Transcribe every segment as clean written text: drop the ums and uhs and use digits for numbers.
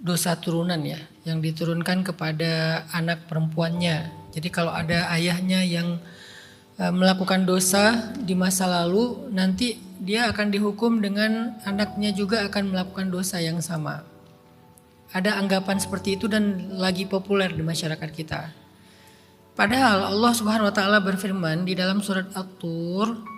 dosa turunan ya, yang diturunkan kepada anak perempuannya. Jadi kalau ada ayahnya yang melakukan dosa di masa lalu, nanti dia akan dihukum dengan anaknya juga akan melakukan dosa yang sama. Ada anggapan seperti itu dan lagi populer di masyarakat kita. Padahal Allah Subhanahu wa taala berfirman di dalam surat At-Tur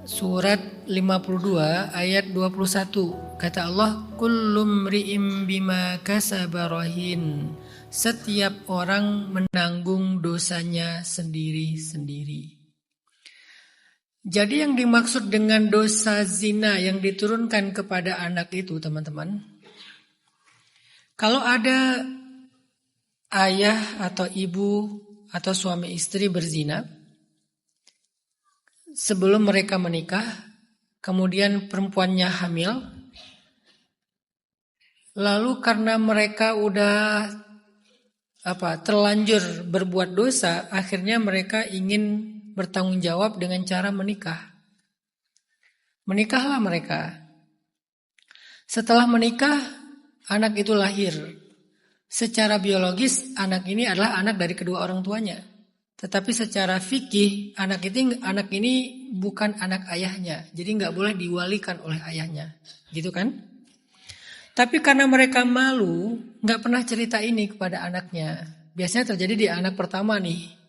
surat 52 ayat 21. Kata Allah, "Kullum ri'im bima kasaba rahin." Setiap orang menanggung dosanya sendiri-sendiri. Jadi yang dimaksud dengan dosa zina yang diturunkan kepada anak itu, teman-teman, kalau ada ayah atau ibu atau suami istri berzina sebelum mereka menikah, kemudian perempuannya hamil, lalu karena mereka udah terlanjur berbuat dosa, akhirnya mereka ingin bertanggung jawab dengan cara menikah. Menikahlah mereka. Setelah menikah, anak itu lahir. Secara biologis, anak ini adalah anak dari kedua orang tuanya. Tetapi secara fikih, anak ini bukan anak ayahnya. Jadi nggak boleh diwalikan oleh ayahnya. Gitu kan? Tapi karena mereka malu, nggak pernah cerita ini kepada anaknya. Biasanya terjadi di anak pertama nih.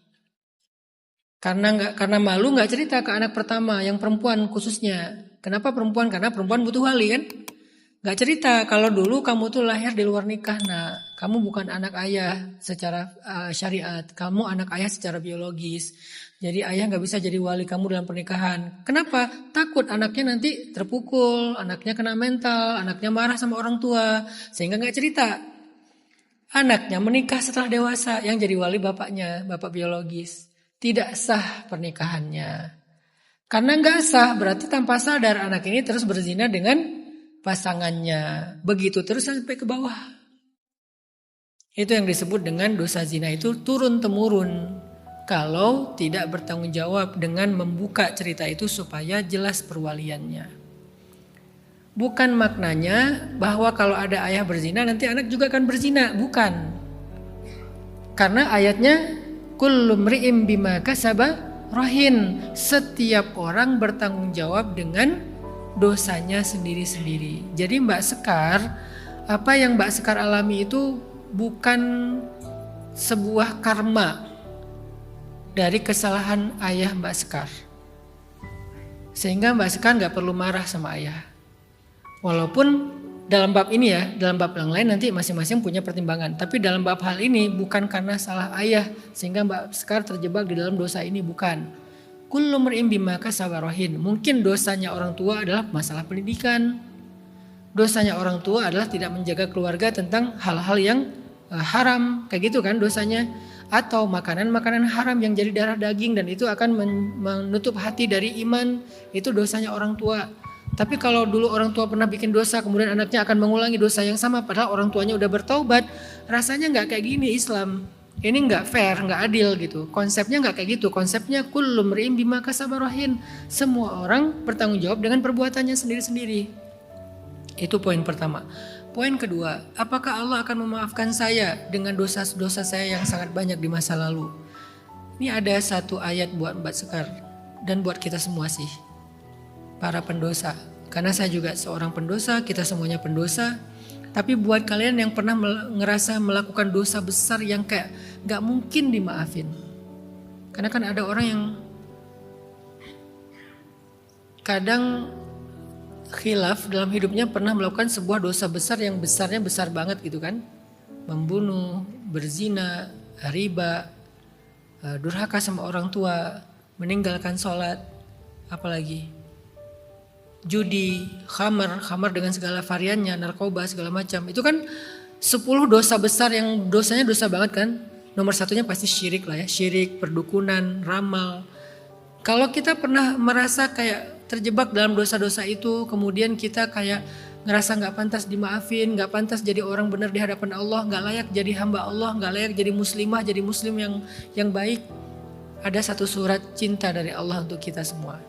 Karena malu nggak cerita ke anak pertama, yang perempuan khususnya. Kenapa perempuan? Karena perempuan butuh wali kan? Nggak cerita kalau dulu kamu tuh lahir di luar nikah, nah kamu bukan anak ayah secara syariat, kamu anak ayah secara biologis. Jadi ayah nggak bisa jadi wali kamu dalam pernikahan. Kenapa? Takut anaknya nanti terpukul, anaknya kena mental, anaknya marah sama orang tua, sehingga nggak cerita. Anaknya menikah setelah dewasa, yang jadi wali bapaknya, bapak biologis. Tidak sah pernikahannya. Karena nggak sah, berarti tanpa sadar anak ini terus berzina dengan pasangannya. Begitu terus sampai ke bawah. Itu yang disebut dengan dosa zina, itu turun-temurun. Kalau tidak bertanggung jawab dengan membuka cerita itu supaya jelas perwaliannya. Bukan maknanya bahwa kalau ada ayah berzina nanti anak juga akan berzina. Bukan. Karena ayatnya kullu mri'im bima kasaba rahin. Setiap orang bertanggung jawab dengan dosanya sendiri-sendiri. Jadi Mbak Sekar, apa yang Mbak Sekar alami itu bukan sebuah karma dari kesalahan ayah Mbak Sekar. Sehingga Mbak Sekar gak perlu marah sama ayah. Walaupun dalam bab ini ya, dalam bab yang lain nanti masing-masing punya pertimbangan. Tapi dalam bab hal ini bukan karena salah ayah sehingga Mbak Sekar terjebak di dalam dosa ini, bukan. Kullu mar'in bima kasaba rahin. Mungkin dosanya orang tua adalah masalah pendidikan. Dosanya orang tua adalah tidak menjaga keluarga tentang hal-hal yang haram, kayak gitu kan dosanya. Atau makanan-makanan haram yang jadi darah daging dan itu akan menutup hati dari iman, itu dosanya orang tua. Tapi kalau dulu orang tua pernah bikin dosa kemudian anaknya akan mengulangi dosa yang sama padahal orang tuanya udah bertaubat, rasanya nggak kayak gini Islam. Ini nggak fair, nggak adil gitu. Konsepnya nggak kayak gitu. Konsepnya kullu mri'in bima kasaba rahin. Semua orang bertanggung jawab dengan perbuatannya sendiri-sendiri. Itu poin pertama. Poin kedua, apakah Allah akan memaafkan saya dengan dosa-dosa saya yang sangat banyak di masa lalu? Ini ada satu ayat buat Mbak Sekar dan buat kita semua sih, para pendosa. Karena saya juga seorang pendosa, kita semuanya pendosa. Tapi buat kalian yang pernah ngerasa melakukan dosa besar yang kayak gak mungkin dimaafin. Karena kan ada orang yang kadang khilaf dalam hidupnya pernah melakukan sebuah dosa besar yang besarnya besar banget gitu kan. Membunuh, berzina, riba, durhaka sama orang tua, meninggalkan sholat, apalagi judi, khamar dengan segala variannya, narkoba segala macam. Itu kan 10 dosa besar yang dosanya dosa banget kan. Nomor satunya pasti syirik lah ya, syirik, perdukunan, ramal. Kalau kita pernah merasa kayak terjebak dalam dosa-dosa itu, kemudian kita kayak ngerasa gak pantas dimaafin, gak pantas jadi orang benar di hadapan Allah, gak layak jadi hamba Allah, gak layak jadi muslimah, jadi muslim yang baik. Ada satu surat cinta dari Allah untuk kita semua.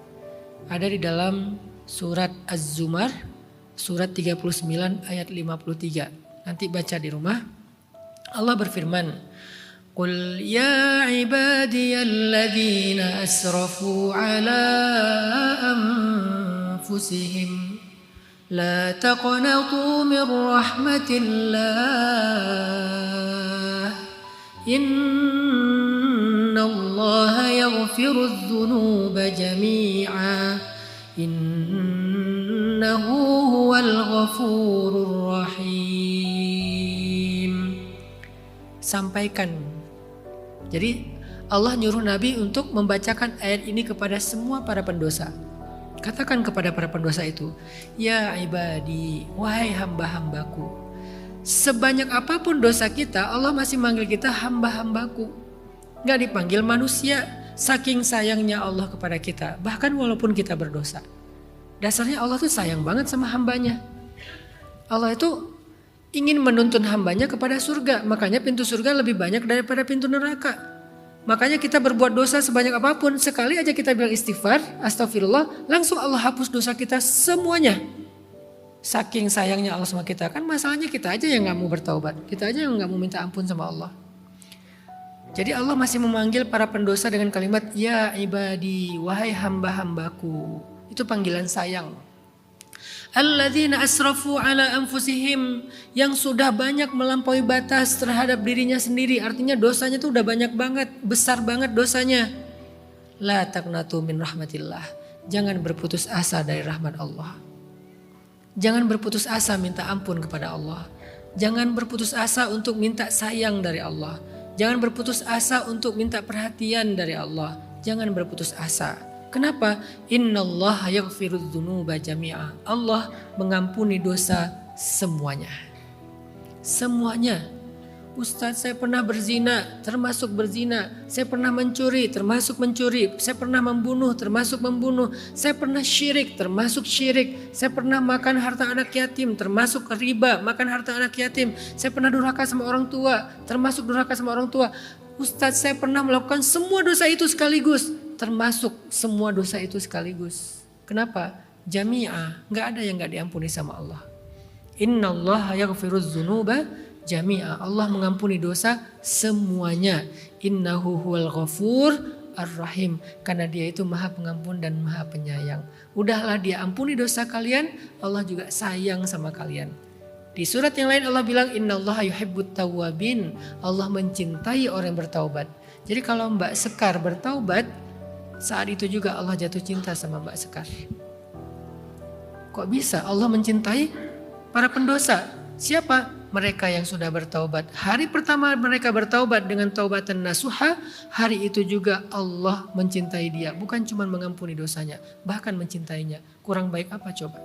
Ada di dalam surat Az-Zumar, surat 39 ayat 53. Nanti baca di rumah. Allah berfirman, "Qul ya ibadiyalladzina asrafu ala anfusihim la taqnatu min rahmatillah innallaha yaghfirudz dzunuba jami'a innahu huwal ghafurur rahim." Sampaikan. Jadi Allah nyuruh Nabi untuk membacakan ayat ini kepada semua para pendosa. Katakan kepada para pendosa itu, ya ibadi, wahai hamba-hambaku. Sebanyak apapun dosa kita, Allah masih manggil kita hamba-hambaku. Gak dipanggil manusia, saking sayangnya Allah kepada kita. Bahkan walaupun kita berdosa. Dasarnya Allah tuh sayang banget sama hambanya. Allah itu ingin menuntun hambanya kepada surga. Makanya pintu surga lebih banyak daripada pintu neraka. Makanya kita berbuat dosa sebanyak apapun, sekali aja kita bilang istighfar, astagfirullah, langsung Allah hapus dosa kita semuanya. Saking sayangnya Allah sama kita. Kan masalahnya kita aja yang gak mau bertaubat. Kita aja yang gak mau minta ampun sama Allah. Jadi Allah masih memanggil para pendosa dengan kalimat, ya ibadi, wahai hamba-hambaku. Itu panggilan sayang. Alladzina asrafu ala anfusihim, yang sudah banyak melampaui batas terhadap dirinya sendiri. Artinya dosanya tuh udah banyak banget, besar banget dosanya. La taqnatu min rahmatillah. Jangan berputus asa dari rahmat Allah. Jangan berputus asa minta ampun kepada Allah. Jangan berputus asa untuk minta sayang dari Allah. Jangan berputus asa untuk minta perhatian dari Allah. Jangan berputus asa. Kenapa? Innallaha yaghfirudz dzunuba jami'a. Allah mengampuni dosa semuanya. Semuanya. Ustadz, saya pernah berzina, termasuk berzina. Saya pernah mencuri, termasuk mencuri. Saya pernah membunuh, termasuk membunuh. Saya pernah syirik, termasuk syirik. Saya pernah makan harta anak yatim, termasuk riba, makan harta anak yatim. Saya pernah durhaka sama orang tua, termasuk durhaka sama orang tua. Ustadz, saya pernah melakukan semua dosa itu sekaligus, termasuk semua dosa itu sekaligus. Kenapa? Jami'ah, gak ada yang gak diampuni sama Allah. Innallaha yaghfirudz dzunuba jami'ah. Allah mengampuni dosa semuanya. Innahu huwal ghafur ar-rahim. Karena dia itu maha pengampun dan maha penyayang. Udahlah dia ampuni dosa kalian, Allah juga sayang sama kalian. Di surat yang lain Allah bilang innallaha yuhibbut tawwabin. Allah mencintai orang yang bertaubat. Jadi kalau Mbak Sekar bertaubat, saat itu juga Allah jatuh cinta sama Mbak Sekar. Kok bisa Allah mencintai para pendosa? Siapa? Mereka yang sudah bertaubat. Hari pertama mereka bertaubat dengan taubatan nasuha, hari itu juga Allah mencintai dia. Bukan cuma mengampuni dosanya, bahkan mencintainya. Kurang baik apa coba?